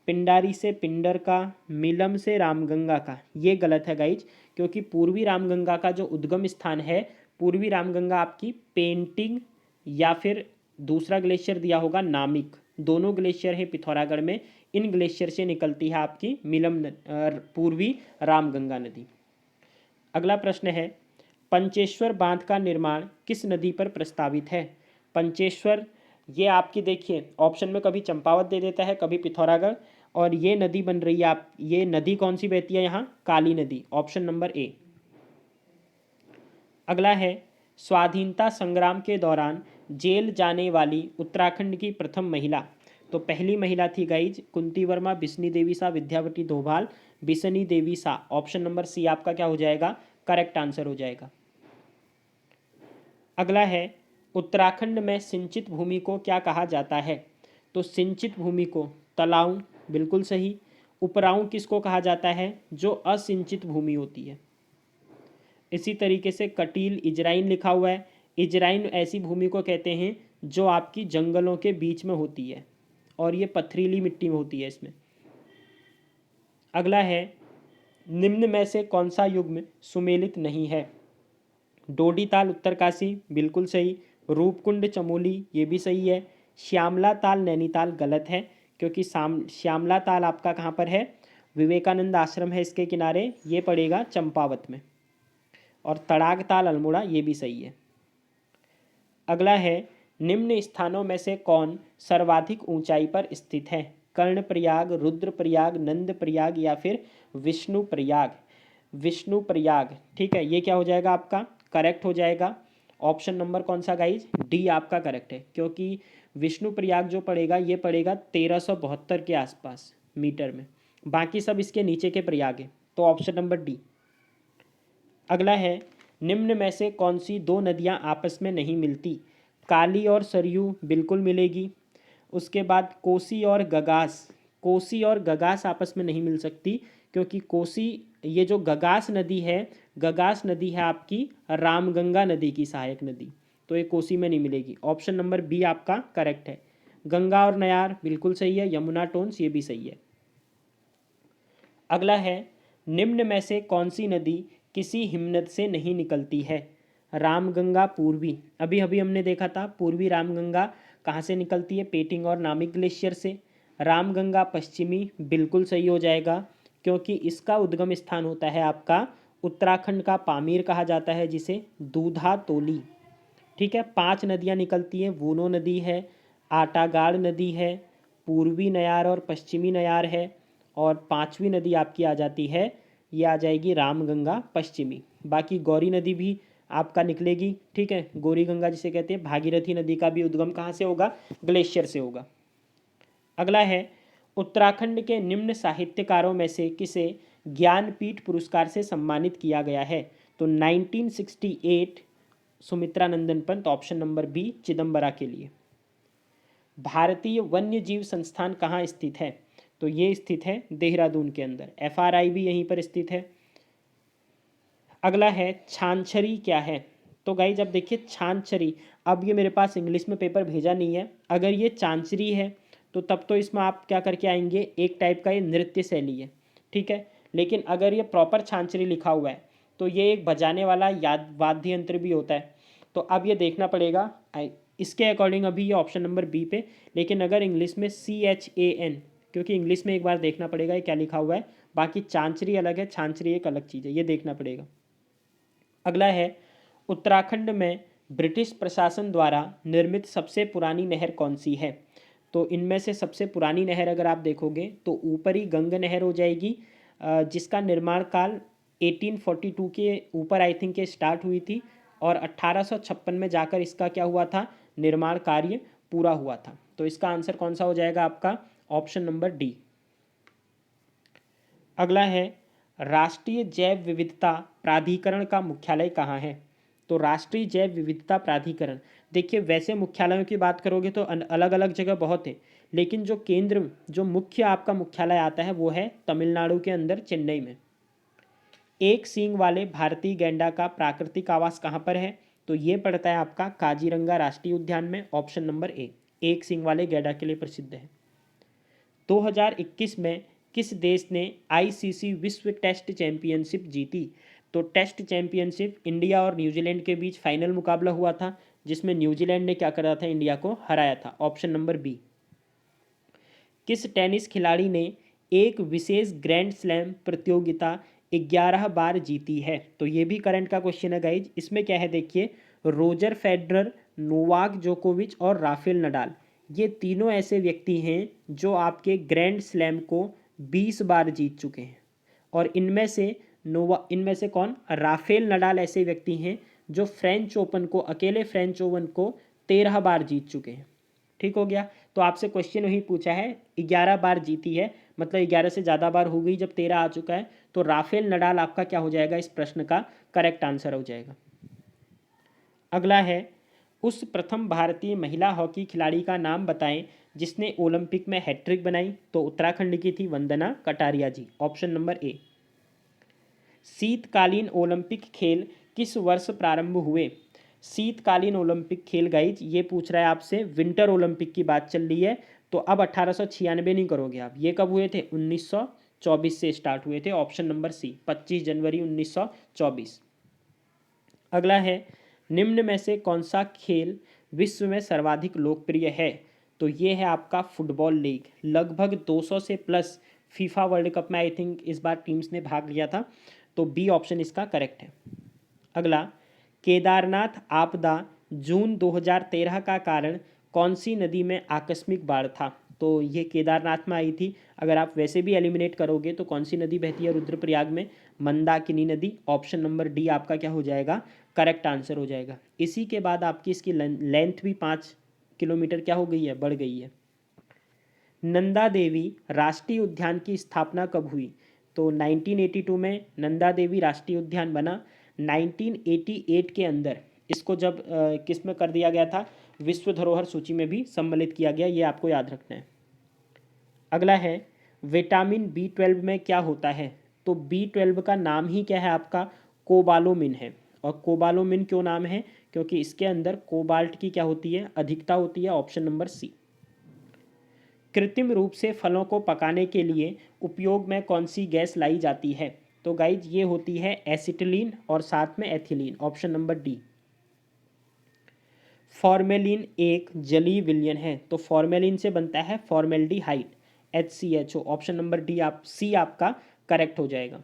पिंडारी से पिंडर का, मिलम से रामगंगा का। ये गलत है गाइज, क्योंकि पूर्वी रामगंगा का जो उद्गम स्थान है, पूर्वी रामगंगा आपकी पेंटिंग या फिर दूसरा ग्लेशियर दिया होगा नामिक, दोनों ग्लेशियर है पिथौरागढ़ में। इन ग्लेशियर से निकलती है आपकी पूर्वी रामगंगा नदी। अगला प्रश्न है पंचेश्वर बांध का निर्माण किस नदी पर प्रस्तावित है? पंचेश्वर ये आपकी देखिए ऑप्शन में कभी चंपावत दे देता है, कभी पिथौरागढ़, और ये नदी बन रही है आप, ये नदी कौन सी बहती है यहाँ? काली नदी, ऑप्शन नंबर ए। अगला है स्वाधीनता संग्राम के दौरान जेल जाने वाली उत्तराखंड की प्रथम महिला। तो पहली महिला थी गाइज कुंती वर्मा, बिसनी देवी सा, विद्यावती डोभाल, बिसनी देवी सा। ऑप्शन नंबर सी आपका क्या हो जाएगा? करेक्ट आंसर हो जाएगा। अगला है उत्तराखंड में सिंचित भूमि को क्या कहा जाता है? तो सिंचित भूमि को तलाऊ, बिल्कुल सही। उपराऊ किसको कहा जाता है? जो असिंचित भूमि होती है। इसी तरीके से कटील, इजराइन लिखा हुआ है। इजराइन ऐसी भूमि को कहते हैं जो आपकी जंगलों के बीच में होती है और ये पथरीली मिट्टी में होती है इसमें। अगला है निम्न में से कौन सा युग्म सुमेलित नहीं है? डोडी ताल उत्तरकाशी, बिल्कुल सही। रूपकुंड चमोली, ये भी सही है। श्यामला ताल नैनीताल गलत है, क्योंकि श्यामला ताल आपका कहाँ पर है? विवेकानंद आश्रम है इसके किनारे, ये पड़ेगा चंपावत में। और तड़ाग ताल अल्मोड़ा, ये भी सही है। अगला है निम्न स्थानों में से कौन सर्वाधिक ऊंचाई पर स्थित है? कर्णप्रयाग, रुद्रप्रयाग, नंदप्रयाग या फिर विष्णुप्रयाग? विष्णुप्रयाग, ठीक है, ये क्या हो जाएगा आपका? करेक्ट हो जाएगा। ऑप्शन नंबर कौन सा गाइज? डी आपका करेक्ट है, क्योंकि विष्णुप्रयाग जो पड़ेगा ये पड़ेगा 1372 के आसपास मीटर में। बाकी सब इसके नीचे के प्रयाग है, तो ऑप्शन नंबर डी। अगला है निम्न में से कौन सी दो नदियां आपस में नहीं मिलती? काली और सरयू बिल्कुल मिलेगी। उसके बाद कोसी और गगास, कोसी और गगास आपस में नहीं मिल सकती, क्योंकि कोसी, ये जो गगास नदी है, गगास नदी है आपकी रामगंगा नदी की सहायक नदी, तो ये कोसी में नहीं मिलेगी। ऑप्शन नंबर बी आपका करेक्ट है। गंगा और नयार बिल्कुल सही है। यमुना टोन्स ये भी सही है। अगला है निम्न में से कौन सी नदी किसी हिमनद से नहीं निकलती है? रामगंगा पूर्वी, अभी अभी हमने देखा था पूर्वी रामगंगा कहाँ से निकलती है? पेटिंग और नामिक ग्लेशियर से। रामगंगा पश्चिमी बिल्कुल सही हो जाएगा, क्योंकि इसका उद्गम स्थान होता है आपका उत्तराखंड का पामीर कहा जाता है जिसे, दूधा तोली। ठीक है, 5 नदियाँ निकलती हैं, वूनो नदी है, आटागाड़ नदी है, पूर्वी नयार और पश्चिमी नयार है, और 5वीं नदी आपकी आ जाती है, ये आ जाएगी रामगंगा पश्चिमी। बाकी गौरी नदी भी आपका निकलेगी। ठीक है, गौरी गंगा जिसे कहते हैं। भागीरथी नदी का भी उद्गम कहाँ से होगा? ग्लेशियर से होगा। अगला है, उत्तराखंड के निम्न साहित्यकारों में से किसे ज्ञानपीठ पुरस्कार से सम्मानित किया गया है? तो 1968 Sumitra Nandan Pant, option number B Chidambara के लिए। भारतीय वन्य जीव संस्थान कहाँ स्थित है? तो ये स्थित है देहरादून के अंदर। FRI भी यहीं पर स्थित है। अगला है, छानछरी क्या है? तो गाइज अब देखिए छानछरी, अब ये मेरे पास इंग्लिश में पेपर भेजा नहीं है। अगर ये चांचरी है तो तब तो इसमें आप क्या करके आएंगे, एक टाइप का ये नृत्य शैली है। ठीक है, लेकिन अगर ये प्रॉपर छानछरी लिखा हुआ है तो ये एक बजाने वाला याद वाद्य यंत्र भी होता है। तो अब ये देखना पड़ेगा इसके अकॉर्डिंग अभी ये ऑप्शन नंबर बी पे। लेकिन अगर इंग्लिश में CHAN, क्योंकि इंग्लिश में एक बार देखना पड़ेगा ये क्या लिखा हुआ है। बाकी चांचरी अलग है, छानछरी एक अलग चीज़ है, ये देखना पड़ेगा। अगला है, उत्तराखंड में ब्रिटिश प्रशासन द्वारा निर्मित सबसे पुरानी नहर कौन सी है? तो इनमें से सबसे पुरानी नहर अगर आप देखोगे तो ऊपरी गंग नहर हो जाएगी, जिसका निर्माण काल 1842 के ऊपर आई थिंक ये स्टार्ट हुई थी, और 1856 में जाकर इसका क्या हुआ था, निर्माण कार्य पूरा हुआ था। तो इसका आंसर कौन सा हो जाएगा आपका? Option number D. अगला है, राष्ट्रीय जैव विविधता प्राधिकरण का मुख्यालय कहाँ है? तो राष्ट्रीय जैव विविधता प्राधिकरण, देखिए वैसे मुख्यालयों की बात करोगे तो अलग अलग जगह बहुत है, लेकिन जो केंद्र, जो मुख्य आपका मुख्यालय आता है वो है तमिलनाडु के अंदर, चेन्नई में। एक सींग वाले भारतीय गैंडा का प्राकृतिक आवास कहाँ पर है? तो ये पड़ता है आपका काजीरंगा राष्ट्रीय उद्यान में, ऑप्शन नंबर ए। एक सींग वाले गैंडा के लिए प्रसिद्ध है। 2021 में किस देश ने ICC विश्व टेस्ट चैंपियनशिप जीती? तो टेस्ट चैंपियनशिप इंडिया और न्यूजीलैंड के बीच फाइनल मुकाबला हुआ था, जिसमें न्यूजीलैंड ने क्या करा था, इंडिया को हराया था, ऑप्शन नंबर बी। किस टेनिस खिलाड़ी ने एक विशेष ग्रैंड स्लैम प्रतियोगिता 11 बार जीती है? तो ये भी करंट का क्वेश्चन है गाइज। इसमें क्या है देखिए, रोजर फेडरर, नोवाक जोकोविच और राफेल नडाल, ये तीनों ऐसे व्यक्ति हैं जो आपके ग्रैंड स्लैम को 20 बार जीत चुके हैं। और इनमें से कौन, राफेल नडाल ऐसे व्यक्ति हैं जो फ्रेंच ओपन को, अकेले फ्रेंच ओपन को 13 बार जीत चुके हैं। ठीक हो गया, तो आपसे क्वेश्चन वही पूछा है, 11 बार जीती है, मतलब 11 से ज़्यादा बार हो गई, जब 13 आ चुका है तो राफेल नडाल आपका क्या हो जाएगा, इस प्रश्न का करेक्ट आंसर हो जाएगा। अगला है, उस प्रथम भारतीय महिला हॉकी खिलाड़ी का नाम बताएं जिसने ओलंपिक में हैट्रिक बनाई? तो उत्तराखंड की थी वंदना कटारिया जी, ऑप्शन नंबर ए। शीतकालीन ओलंपिक खेल किस वर्ष प्रारंभ हुए? शीतकालीन ओलंपिक खेल गाइज ये पूछ रहा है आपसे, विंटर ओलंपिक की बात चल रही है, तो अब 1896 नहीं करोगे आप, ये कब हुए थे, 1924 से स्टार्ट हुए थे, ऑप्शन नंबर सी, 25 जनवरी 1924। अगला है, निम्न में से कौन सा खेल विश्व में सर्वाधिक लोकप्रिय है? तो ये है आपका फुटबॉल लीग, लगभग 200 से प्लस फीफा वर्ल्ड कप में आई थिंक इस बार टीम्स ने भाग लिया था, तो बी ऑप्शन इसका करेक्ट है। अगला, केदारनाथ आपदा जून 2013 का कारण कौन सी नदी में आकस्मिक बाढ़ था? तो ये केदारनाथ में आई थी। अगर आप वैसे भी एलिमिनेट करोगे तो कौन सी नदी बहती है रुद्रप्रयाग में? मंदाकिनी नदी, ऑप्शन नंबर डी आपका क्या हो जाएगा, करेक्ट आंसर हो जाएगा। इसी के बाद आपकी इसकी लेंथ भी 5 किलोमीटर क्या हो गई है, बढ़ गई है। नंदा देवी राष्ट्रीय उद्यान की स्थापना कब हुई? तो 1982 में नंदा देवी राष्ट्रीय उद्यान बना। 1988 के अंदर इसको जब किस में कर दिया गया था, विश्व धरोहर सूची में भी सम्मिलित किया गया, ये आपको याद रखना है। अगला है, विटामिन B12 में क्या होता है? तो B12 का नाम ही क्या है आपका, कोबालोमिन है। और कोबालोमिन क्यों नाम है? क्योंकि इसके अंदर कोबाल्ट की क्या होती है, अधिकता होती है, ऑप्शन नंबर सी। कृत्रिम रूप से फलों को पकाने के लिए उपयोग में कौन सी गैस लाई जाती है? तो गाइज ये होती है एसिटिलीन और साथ में ethylene, option number D. Formalin एक जलीय विलयन है, तो फॉर्मेलिन से बनता है formaldehyde, HCHO, option number D आप सी आपका करेक्ट हो जाएगा।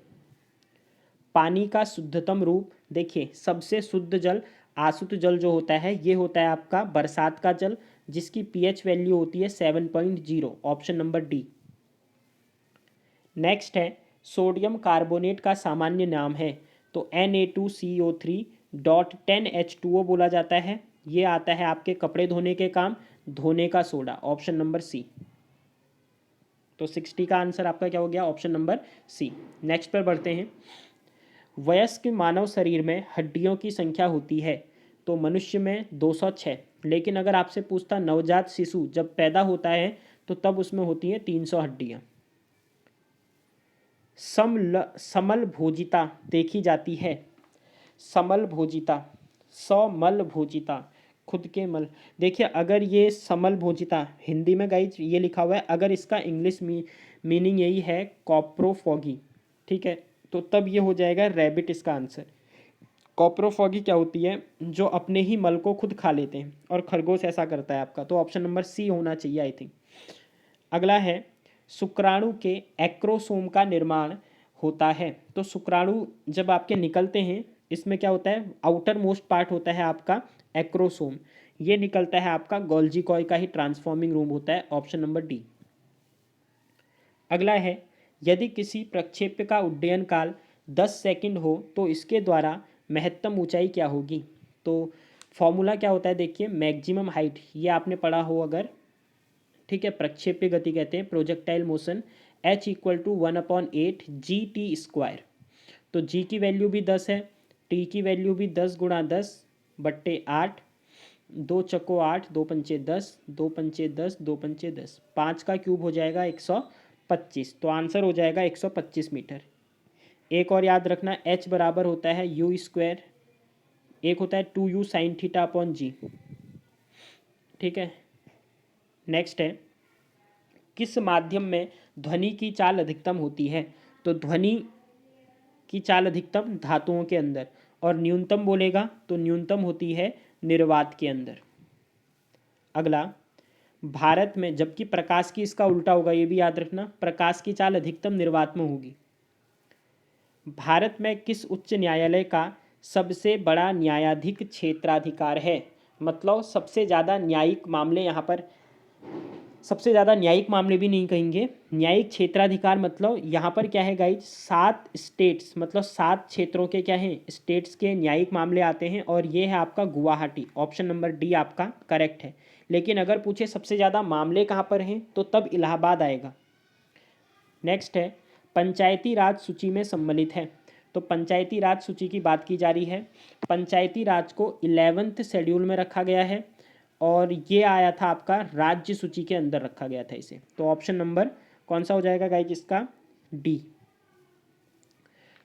पानी का शुद्धतम रूप, देखिए सबसे शुद्ध जल आसुत जल जो होता है ये होता है आपका बरसात का जल, जिसकी pH वैल्यू होती है 7.0, ऑप्शन नंबर डी। नेक्स्ट है सोडियम कार्बोनेट का सामान्य नाम है, तो Na2CO3.10H2O बोला जाता है। ये आता है आपके कपड़े धोने के काम, धोने का सोडा, ऑप्शन नंबर सी। तो 60 का आंसर आपका क्या हो गया, ऑप्शन नंबर सी। नेक्स्ट पर बढ़ते हैं। वयस्क मानव शरीर में हड्डियों की संख्या होती है, तो मनुष्य में 206, लेकिन अगर आपसे पूछता नवजात शिशु जब पैदा होता है तो तब उसमें होती हैं 300 हड्डियाँ। समल भोजिता देखी जाती है, समल भोजिता, समल भोजिता, खुद के मल। देखिए अगर ये समल भोजिता हिंदी में गाइज ये लिखा हुआ है, अगर इसका इंग्लिश मीनिंग यही है कॉप्रोफॉगी, ठीक है, तो तब ये हो जाएगा रैबिट इसका आंसर। कॉप्रोफॉगी क्या होती है, जो अपने ही मल को खुद खा लेते हैं, और खरगोश ऐसा करता है आपका, तो ऑप्शन नंबर सी होना चाहिए आई थिंक। अगला है शुक्राणु के एक्रोसोम का निर्माण होता है, तो शुक्राणु जब आपके निकलते हैं इसमें क्या होता है, आउटर मोस्ट पार्ट होता है आपका एक्रोसोम, ये निकलता है आपका गोल्जी कॉय का ही ट्रांसफॉर्मिंग रूम होता है, ऑप्शन नंबर डी। अगला है यदि किसी प्रक्षेप्य का उड्डयन काल 10 सेकंड हो तो इसके द्वारा महत्तम ऊंचाई क्या होगी। तो फॉर्मूला क्या होता है, देखिए मैक्सिमम हाइट, ये आपने पढ़ा हो अगर, ठीक है, प्रक्षेप्य गति कहते हैं प्रोजेक्टाइल मोशन, H=1/8 GT²। तो जी की वैल्यू भी 10 है, टी की वैल्यू भी 10 × 10/8, 2 चक्को 8, 2 पंचे 10, 2 पंचे 10, 2 पंचे 10, 5 का क्यूब हो जाएगा 125, तो आंसर हो जाएगा 125 मीटर। एक और याद रखना, H बराबर होता है U², एक होता है 2U sin θ/G, ठीक है। नेक्स्ट है किस माध्यम में ध्वनि की चाल अधिकतम होती है, तो ध्वनि की चाल अधिकतम धातुओं के अंदर, और न्यूनतम बोलेगा तो न्यूनतम होती है निर्वात के अंदर। अगला भारत में, जबकि प्रकाश की इसका उल्टा होगा, ये भी याद रखना, प्रकाश की चाल अधिकतम निर्वात में होगी। भारत में किस उच्च न्यायालय का सबसे बड़ा न्यायाधिक क्षेत्राधिकार है, मतलब सबसे ज़्यादा न्यायिक मामले यहाँ पर, सबसे ज़्यादा न्यायिक मामले भी नहीं कहेंगे, न्यायिक क्षेत्राधिकार, मतलब यहाँ पर क्या है गाइज, 7 स्टेट्स, मतलब 7 क्षेत्रों के क्या हैं, स्टेट्स के न्यायिक मामले आते हैं, और ये है आपका गुवाहाटी, ऑप्शन नंबर डी आपका करेक्ट है। लेकिन अगर पूछे सबसे ज़्यादा मामले कहाँ पर हैं तो तब इलाहाबाद आएगा। नेक्स्ट है पंचायती राज सूची में सम्मिलित है, तो पंचायती राज सूची की बात की जा रही है। पंचायती राज को 11वें शेड्यूल में रखा गया है, और ये आया था आपका राज्य सूची के अंदर रखा गया था इसे, तो ऑप्शन नंबर कौन सा हो जाएगा गाइज इसका, डी।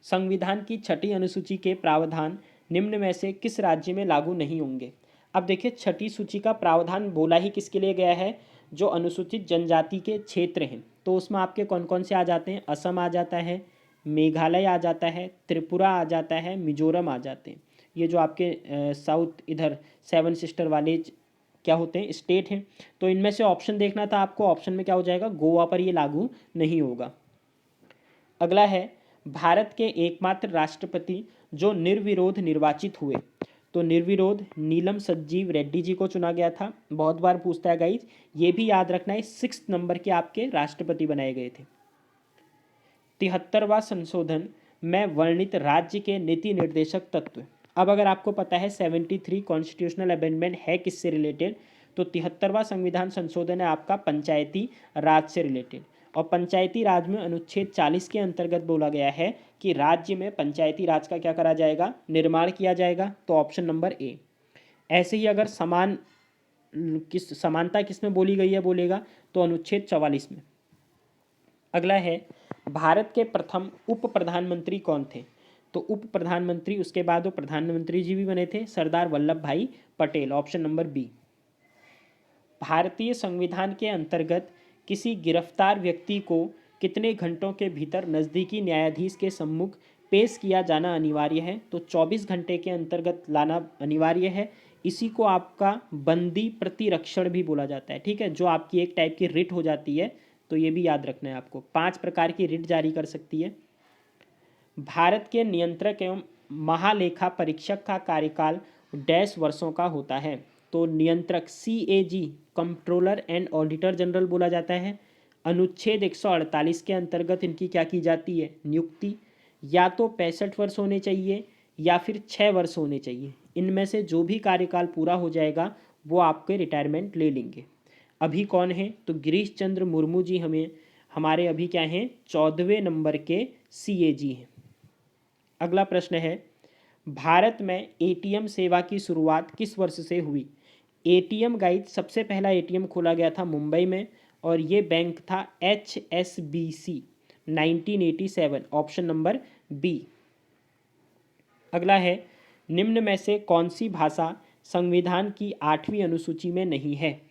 संविधान की 6ठी अनुसूची के प्रावधान निम्न में से किस राज्य में लागू नहीं होंगे। अब देखिए 6ठी सूची का प्रावधान बोला ही किसके लिए गया है, जो अनुसूचित जनजाति के क्षेत्र हैं, तो उसमें आपके कौन कौन से आ जाते हैं, असम आ जाता है, मेघालय आ जाता है, त्रिपुरा आ जाता है, मिजोरम आ जाते हैं। ये जो आपके साउथ इधर 7 सिस्टर वाले क्या होते हैं, स्टेट हैं। तो इनमें से ऑप्शन देखना था आपको, ऑप्शन में क्या हो जाएगा, गोवा पर ये लागू नहीं होगा। अगला है भारत के एकमात्र राष्ट्रपति जो निर्विरोध निर्वाचित हुए, तो निर्विरोध नीलम संजीव रेड्डी जी को चुना गया था। बहुत बार पूछता है गाइज, ये भी याद रखना है, 6 नंबर के आपके राष्ट्रपति बनाए गए थे। 73वां संशोधन में वर्णित राज्य के नीति निर्देशक तत्व। अब अगर आपको पता है 73 कॉन्स्टिट्यूशनल अमेंडमेंट है किससे रिलेटेड, तो 73वां संविधान संशोधन है आपका पंचायती राज से रिलेटेड, और पंचायती राज में अनुच्छेद 40 के अंतर्गत बोला गया है कि राज्य में पंचायती राज का क्या करा जाएगा, निर्माण किया जाएगा, तो ऑप्शन नंबर ए। ऐसे ही अगर समानता किस में बोली गई है बोलेगा, तो अनुच्छेद 44 में। अगला है भारत के प्रथम उप प्रधानमंत्री कौन थे, तो उप प्रधानमंत्री उसके बाद वो प्रधानमंत्री जी भी बने थे, सरदार वल्लभ भाई पटेल, ऑप्शन नंबर बी। भारतीय संविधान के अंतर्गत किसी गिरफ्तार व्यक्ति को कितने घंटों के भीतर नज़दीकी न्यायाधीश के सम्मुख पेश किया जाना अनिवार्य है? तो 24 घंटे के अंतर्गत लाना अनिवार्य है। इसी को आपका बंदी प्रतिरक्षण भी बोला जाता है, ठीक है, जो आपकी एक टाइप की रिट हो जाती है। तो ये भी याद रखना है आपको, 5 प्रकार की रिट जारी कर सकती है। भारत के नियंत्रक एवं महालेखा परीक्षक का कार्यकाल डैश वर्षों का होता है? तो नियंत्रक CAG, controller and auditor general बोला जाता है। अनुच्छेद 148 के अंतर्गत इनकी क्या की जाती है? नियुक्ति। या तो 65 वर्ष होने चाहिए या फिर 6 वर्ष होने चाहिए। इनमें से जो भी कार्यकाल पूरा हो जाएगा वो आपके रिटायरमेंट ले लेंगे। अभी कौन है? तो गिरीश चंद्र मुर्मू जी हमारे अभी क्या हैं? 14वें नंबर के CAG हैं। अगला प्रश्न है, भारत में ATM सेवा की शुरुआत किस वर्ष से हुई? ATM गाइड, सबसे पहला ATM खोला गया था मुंबई में और ये बैंक था HSBC 1987, ऑप्शन नंबर बी। अगला है, निम्न में से कौन सी भाषा संविधान की 8वीं अनुसूची में नहीं है?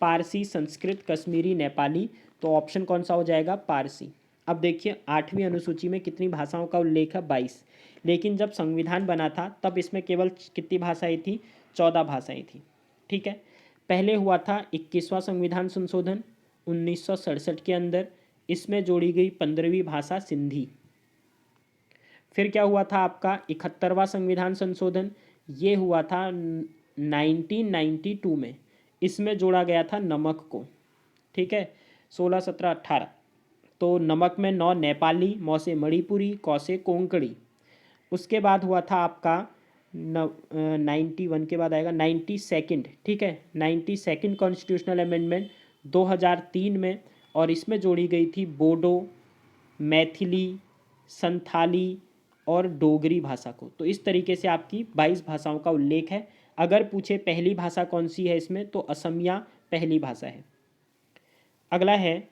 पारसी, संस्कृत, कश्मीरी, नेपाली। तो ऑप्शन कौन सा हो जाएगा? पारसी। अब देखिए 8वीं अनुसूची में कितनी भाषाओं का उल्लेख है? 22। लेकिन जब संविधान बना था तब इसमें केवल कितनी भाषाएं थी? 14 भाषाएं थी, ठीक है। पहले हुआ था 21वां संविधान संशोधन 1967 के अंदर, इसमें जोड़ी गई 15वीं भाषा सिंधी। फिर क्या हुआ था आपका? 71वां संविधान संशोधन, ये हुआ था 1992 में, इसमें जोड़ा गया था नमक को, ठीक है, 16, 17, 18। तो नमक में 9 नेपाली, मौ से मणिपुरी, कौ से कोंकणी। उसके बाद हुआ था आपका 91 के बाद आएगा 92nd, ठीक है, 92nd कॉन्स्टिट्यूशनल अमेंडमेंट 2003 में, और इसमें जोड़ी गई थी बोडो, मैथिली, संथाली और डोगरी भाषा को। तो इस तरीके से आपकी 22 भाषाओं का उल्लेख है। अगर पूछे पहली भाषा कौन सी है इसमें, तो असमिया पहली भाषा है। अगला है,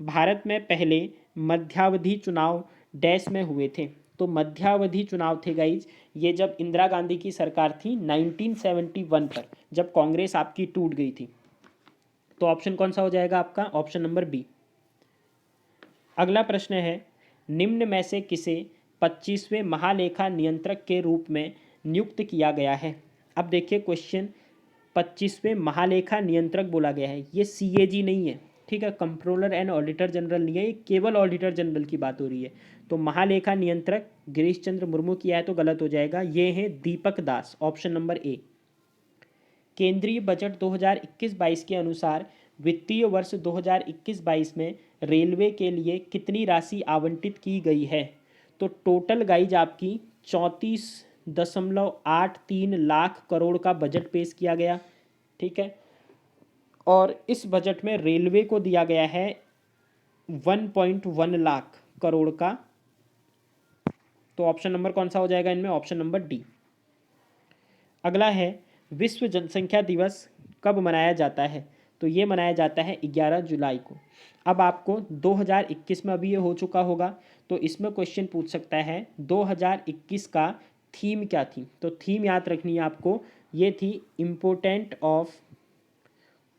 भारत में पहले मध्यावधि चुनाव डैश में हुए थे? तो मध्यावधि चुनाव थे गाइज ये जब इंदिरा गांधी की सरकार थी 1971 पर, जब कांग्रेस आपकी टूट गई थी। तो ऑप्शन कौन सा हो जाएगा आपका? Option number B. अगला प्रश्न है, निम्न में से किसे 25वें महालेखा नियंत्रक के रूप में नियुक्त किया गया है? अब देखिए क्वेश्चन, 25वें महालेखा नियंत्रक बोला गया है, ये CAG नहीं है, ठीक है, कंट्रोलर एंड ऑडिटर जनरल नहीं है, ये केवल ऑडिटर जनरल की बात हो रही है। तो महालेखा नियंत्रक गिरीश चंद्र मुर्मू किया है तो गलत हो जाएगा, ये है दीपक दास, ऑप्शन नंबर ए। केंद्रीय बजट 2021-22 के अनुसार वित्तीय वर्ष 2021-22 में रेलवे के लिए कितनी राशि आवंटित की गई है? तो टोटल गाइज आपकी 34.83 लाख करोड़ का बजट पेश किया गया, ठीक है, और इस बजट में रेलवे को दिया गया है 1.1 लाख करोड़ का। तो ऑप्शन नंबर कौन सा हो जाएगा इनमें? Option number D. अगला है, विश्व जनसंख्या दिवस कब मनाया जाता है? तो ये मनाया जाता है 11 जुलाई को। अब आपको 2021 में अभी ये हो चुका होगा, तो इसमें क्वेश्चन पूछ सकता है 2021 का थीम क्या थी? तो थीम याद रखनी है आपको, ये थी important of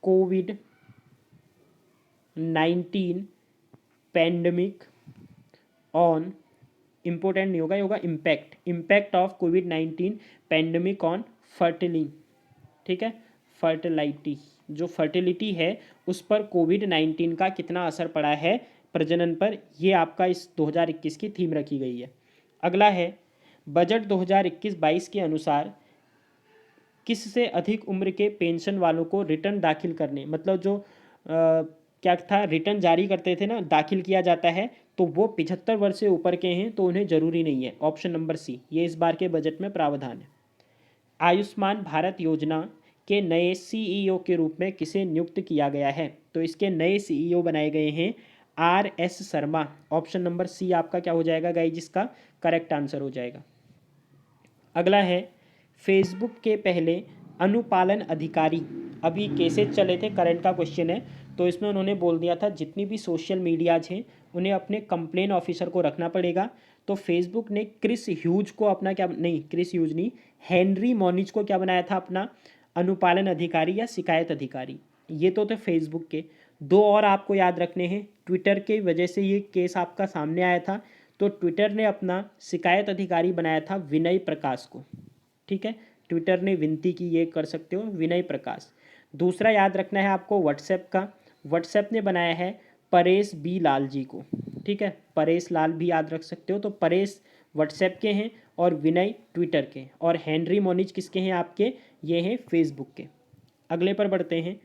covid pandemic on, important नहीं होगा, ये होगा impact of covid pandemic on fertility, ठीक है, फर्टिलिटी, जो फर्टिलिटी है उस पर कोविड-19 का कितना असर पड़ा है प्रजनन पर, ये आपका इस 2021 की थीम रखी गई है। अगला है, बजट 2021-22 के अनुसार किस से अधिक उम्र के पेंशन वालों को रिटर्न दाखिल करने, मतलब जो क्या था, रिटर्न जारी करते थे ना, दाखिल किया जाता है, तो वो 75 वर्ष से ऊपर के हैं तो उन्हें ज़रूरी नहीं है, ऑप्शन नंबर सी, ये इस बार के बजट में प्रावधान है। आयुष्मान भारत योजना के नए CEO के रूप में किसे नियुक्त किया गया है? तो इसके नए CEO बनाए गए हैं RS Sharma, option number C आपका क्या हो जाएगा गाइस, जिसका करेक्ट आंसर हो जाएगा। अगला है, फेसबुक के पहले अनुपालन अधिकारी अभी कैसे चले थे, करंट का क्वेश्चन है। तो इसमें उन्होंने बोल दिया था जितनी भी सोशल मीडियाज हैं उन्हें अपने कंप्लेन ऑफिसर को रखना पड़ेगा। तो फेसबुक ने क्रिस ह्यूज को अपना क्या, नहीं क्रिस ह्यूज नहीं, हेनरी मोनिज को क्या बनाया था अपना अनुपालन अधिकारी या शिकायत अधिकारी, ये तो थे फेसबुक के। दो और आपको याद रखने हैं। ट्विटर की वजह से ये केस आपका सामने आया था, तो ट्विटर ने अपना शिकायत अधिकारी बनाया था विनय प्रकाश को। ठीक है, ट्विटर ने विनती की, ये कर सकते हो, विनय प्रकाश। दूसरा याद रखना है आपको व्हाट्सएप का। व्हाट्सएप ने बनाया है परेश बी लाल जी को। ठीक है, परेश लाल भी याद रख सकते हो। तो परेश व्हाट्सएप के हैं और विनय ट्विटर के, और हेनरी मोनिज किसके हैं आपके, ये हैं फेसबुक के। अगले पर बढ़ते हैं।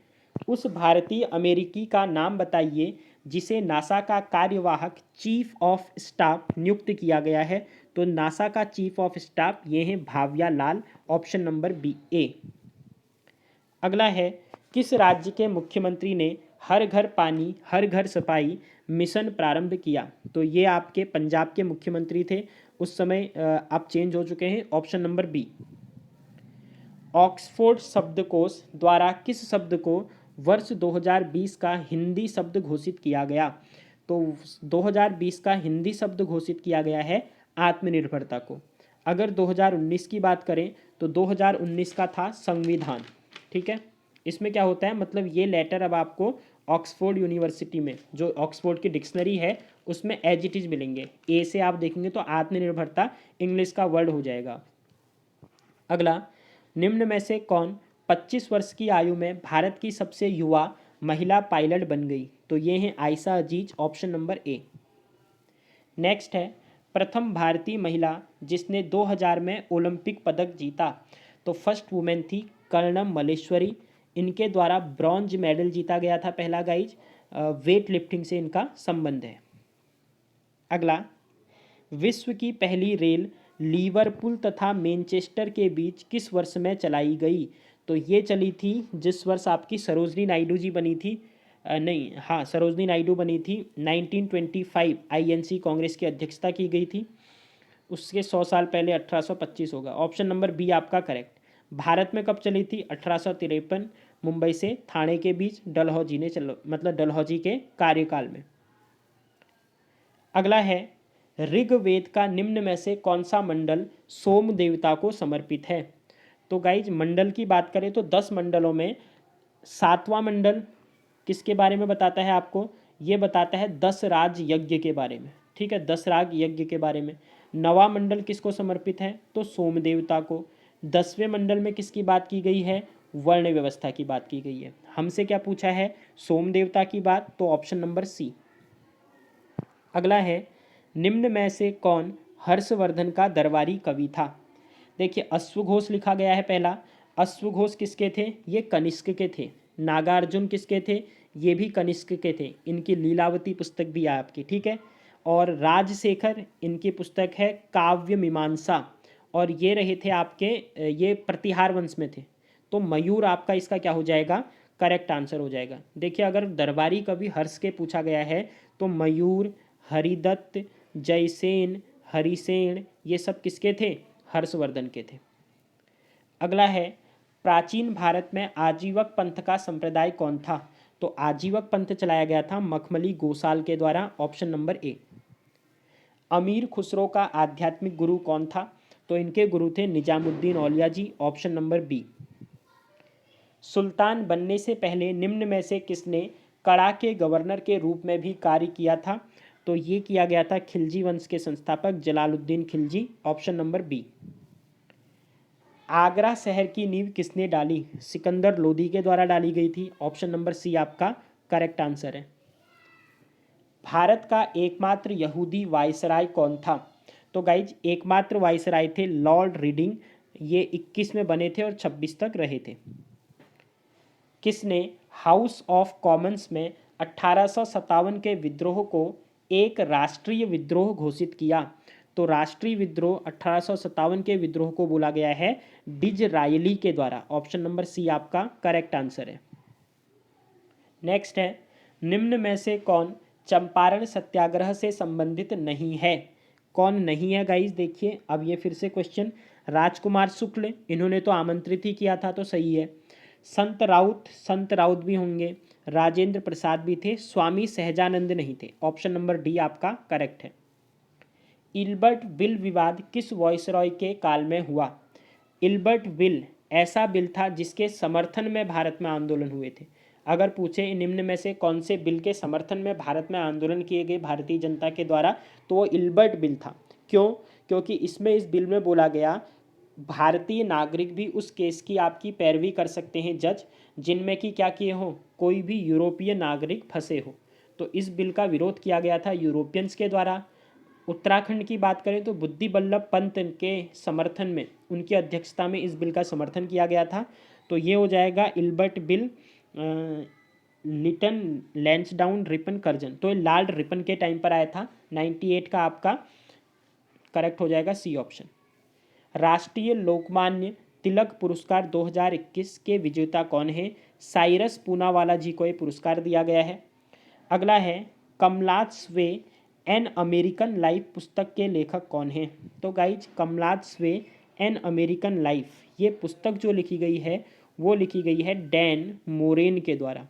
उस भारतीय अमेरिकी का नाम बताइए जिसे नासा का कार्यवाहक चीफ ऑफ स्टाफ नियुक्त किया गया है। तो नासा का चीफ ऑफ स्टाफ ये हैं भाव्या लाल, ऑप्शन नंबर बी ए। अगला है, किस राज्य के मुख्यमंत्री ने हर घर पानी हर घर सफाई मिशन प्रारंभ किया। तो ये आपके पंजाब के मुख्यमंत्री थे उस समय, अब चेंज हो चुके हैं, ऑप्शन नंबर बी। ऑक्सफोर्ड शब्दकोश द्वारा किस शब्द को वर्ष 2020 का हिंदी शब्द घोषित किया गया। तो 2020 का हिंदी शब्द घोषित किया गया है आत्मनिर्भरता को। अगर 2019 की बात करें तो 2019 का था संविधान। ठीक है, इसमें क्या होता है, मतलब ये लेटर अब आपको ऑक्सफोर्ड यूनिवर्सिटी में जो ऑक्सफोर्ड की डिक्शनरी है उसमें एज इट इज़ मिलेंगे। ए से आप देखेंगे तो आत्मनिर्भरता इंग्लिश का वर्ड हो जाएगा। अगला, निम्न में से कौन 25 वर्ष की आयु में भारत की सबसे युवा महिला पायलट बन गई। तो ये हैं आयशा अजीज, ऑप्शन नंबर ए। नेक्स्ट है, प्रथम भारतीय महिला जिसने 2000 में ओलंपिक पदक जीता। तो फर्स्ट वुमेन थी कर्णम मल्लेश्वरी, इनके द्वारा ब्रॉन्ज मेडल जीता गया था पहला गाइज। वेट लिफ्टिंग से इनका संबंध है। अगला, विश्व की पहली रेल लीवरपूल तथा मैनचेस्टर के बीच किस वर्ष में चलाई गई। तो ये चली थी जिस वर्ष आपकी सरोजनी नायडू जी बनी थी, नहीं हाँ सरोजनी नायडू बनी थी 1925, आईएनसी कांग्रेस की अध्यक्षता की गई थी। उसके 100 साल पहले 1825 होगा, ऑप्शन नंबर बी आपका करेक्ट। भारत में कब चली थी, 1853, मुंबई से थाने के बीच डलहौजी ने मतलब डलहौजी के कार्यकाल में। अगला है, ऋग्वेद का निम्न में से कौन सा मंडल सोम देवता को समर्पित है। तो गाइज मंडल की बात करें तो 10 मंडलों में 7वां मंडल किसके बारे में बताता है आपको, ये बताता है 10 राज यज्ञ के बारे में। ठीक है, 10 राज यज्ञ के बारे में। 9वां मंडल किसको समर्पित है, तो सोम देवता को। 10वें मंडल में किसकी बात की गई है, वर्ण व्यवस्था की बात की गई है। हमसे क्या पूछा है, सोम देवता की बात, तो ऑप्शन नंबर सी। अगला है, निम्न में से कौन हर्षवर्धन का दरबारी कवि था। देखिए अश्वघोष लिखा गया है पहला। अश्वघोष किसके थे, ये कनिष्क के थे। नागार्जुन किसके थे, ये भी कनिष्क के थे। इनकी लीलावती पुस्तक भी है आपकी। ठीक है, और राजशेखर इनकी पुस्तक है काव्य मीमांसा, और ये रहे थे आपके, ये प्रतिहार वंश में थे। तो मयूर आपका इसका क्या हो जाएगा, करेक्ट आंसर हो जाएगा। देखिए अगर दरबारी कवि हर्ष के पूछा गया है तो मयूर, हरिदत्त, जयसेन, हरिसेन, ये सब किसके थे, हर्षवर्धन के थे। अगला है, प्राचीन भारत में आजीवक पंथ का संप्रदाय कौन था। तो आजीवक पंथ चलाया गया था मखमली गोसाल के द्वारा, ऑप्शन नंबर ए। अमीर खुसरो का आध्यात्मिक गुरु कौन था। तो इनके गुरु थे निजामुद्दीन औलिया जी, ऑप्शन नंबर बी। सुल्तान बनने से पहले निम्न में से किसने कड़ा के गवर्नर के रूप में भी कार्य किया था। तो ये किया गया था खिलजी वंश के संस्थापक Jalaluddin Khilji, option number B. Agra शहर की नींव किसने डाली, सिकंदर लोदी के द्वारा डाली गई थी, ऑप्शन नंबर सी आपका करेक्ट आंसर है। भारत का एकमात्र यहूदी वायसराय कौन था। तो गाइज एकमात्र वायसराय थे लॉर्ड रीडिंग, ये 21 में बने थे और 26 तक रहे थे। किसने हाउस ऑफ कॉमन्स में 1857 के विद्रोह को एक राष्ट्रीय विद्रोह घोषित किया। तो राष्ट्रीय विद्रोह 1857 के विद्रोह को बोला गया है डिजरायली के द्वारा, ऑप्शन नंबर सी आपका करेक्ट आंसर है। नेक्स्ट है, निम्न में से कौन चंपारण सत्याग्रह से संबंधित नहीं है। कौन नहीं है गाइस, देखिए अब ये फिर से क्वेश्चन। राजकुमार शुक्ल, इन्होंने तो आमंत्रित ही किया था, तो सही है। संत राउत भी होंगे, राजेंद्र प्रसाद भी थे, स्वामी सहजानंद नहीं थे, ऑप्शन नंबर डी आपका करेक्ट है। इल्बर्ट विल विवाद किस वॉइसरॉय के काल में हुआ। इल्बर्ट विल ऐसा बिल था जिसके समर्थन में भारत में आंदोलन हुए थे। अगर पूछे निम्न में से कौन से बिल के समर्थन में भारत में आंदोलन किए गए भारतीय जनता के द्वारा, तो वो इल्बर्ट बिल था। क्यों? क्योंकि इसमें इस बिल में बोला गया भारतीय नागरिक भी उस केस की आपकी पैरवी कर सकते हैं जज, जिनमें कि क्या किए हो, कोई भी यूरोपीय नागरिक फंसे हो। तो इस बिल का विरोध किया गया था यूरोपियंस के द्वारा। उत्तराखंड की बात करें तो बुद्धि बल्लभ पंत के समर्थन में, उनकी अध्यक्षता में इस बिल का समर्थन किया गया था। तो ये हो जाएगा Ilbert bill Lytton Lansdowne Ripon Curzon. तो ये लॉर्ड रिपन के टाइम पर आया था। 98 का आपका करेक्ट हो जाएगा सी ऑप्शन। राष्ट्रीय लोकमान्य तिलक पुरस्कार 2021 के विजेता कौन है? साइरस पूनावाला जी को ये पुरस्कार दिया गया है। अगला है कमलात्सवे एन अमेरिकन लाइफ पुस्तक के लेखक कौन है? तो गाइज कमलात्सवे एन अमेरिकन लाइफ, ये पुस्तक जो लिखी गई है वो लिखी गई है डैन मोरेन के द्वारा।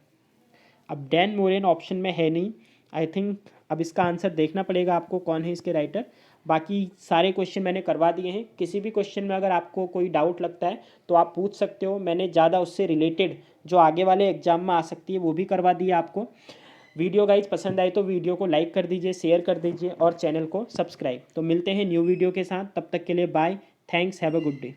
अब डैन मोरेन ऑप्शन में है नहीं, आई थिंक अब इसका आंसर देखना पड़ेगा आपको कौन है इसके राइटर। बाकी सारे क्वेश्चन मैंने करवा दिए हैं। किसी भी क्वेश्चन में अगर आपको कोई डाउट लगता है तो आप पूछ सकते हो। मैंने ज़्यादा उससे रिलेटेड जो आगे वाले एग्जाम में आ सकती है वो भी करवा दिया आपको। वीडियो गाइज पसंद आए तो वीडियो को लाइक कर दीजिए, शेयर कर दीजिए और चैनल को सब्सक्राइब। तो मिलते हैं न्यू वीडियो के साथ, तब तक के लिए bye, thanks, have a good day.